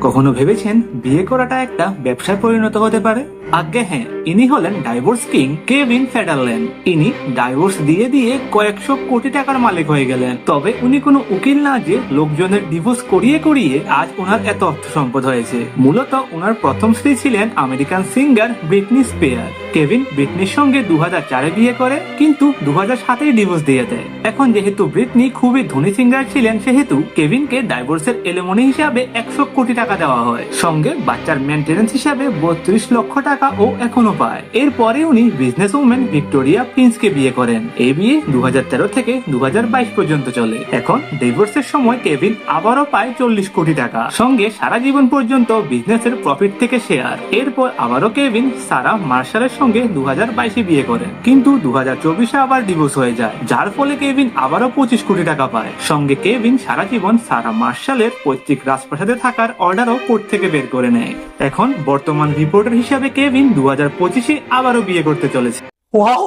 কখনো ভেবেছেন বিয়ে করাটা একটা ব্যবসায় পরিণত হতে পারে? আজ্ঞে হ্যাঁ, ইনি হলেন ডাইভোর্স কিং কেভিন ফেডারল্যান্ড। ইনি ডাইভোর্স দিয়ে দিয়ে কয়েকশো কোটি টাকার মালিক হয়ে গেলেন। তবে উনি কোনো উকিল না যে লোকজনের ডিভোর্স করিয়ে করিয়ে আজ ওনার এত অর্থ সম্পদ হয়েছে। মূলত ওনার প্রথম স্ত্রী ছিলেন American singer Britney Spear. Kevin ব্রিটনির সঙ্গে 2004-এ বিয়ে করে, কিন্তু 2007-এই ডিভোর্স দিয়ে দেয়। এখন যেহেতু ব্রিটনি খুবই ধনী সিঙ্গার ছিলেন, সেহেতু কেভিনকে ডাইভোর্সের এলিমনি হিসাবে 100 কোটি টাকা দেওয়া হয়। সঙ্গে বাচ্চার মেনটেন্যান্স হিসাবে 32 লক্ষ টাকা ও এখনো পায়। এরপরে উনি বিজনেস উমেন ভিক্টোরিয়া প্রিন্সকে বিয়ে করেন। এই বিয়ে 2013 থেকে 2022 পর্যন্ত চলে। এখন ডিভোর্সের সময় কেভিন আবারও পায় 40 কোটি টাকা, সঙ্গে সারা জীবন পর্যন্ত বিজনেসের প্রফিট থেকে শেয়ার। এরপর আবারও কেভিন সারা মার্শালের সঙ্গে 2022-এ বিয়ে করেন, কিন্তু 2024-এ আবার ডিভোর্স হয়ে যায়, যার ফলে কেভিন আবারও 25 কোটি টাকা পায়। সঙ্গে কেভিন সারা জীবন সারা মার্শালের পৈতৃক রাজপ্রাসাদে থাকার অর্ডারও কোর্ট থেকে বের করে নেয়। এখন বর্তমান রিপোর্টার হিসাবে কেভিন 2025-এ আবারও বিয়ে করতে চলেছে। ওয়াও!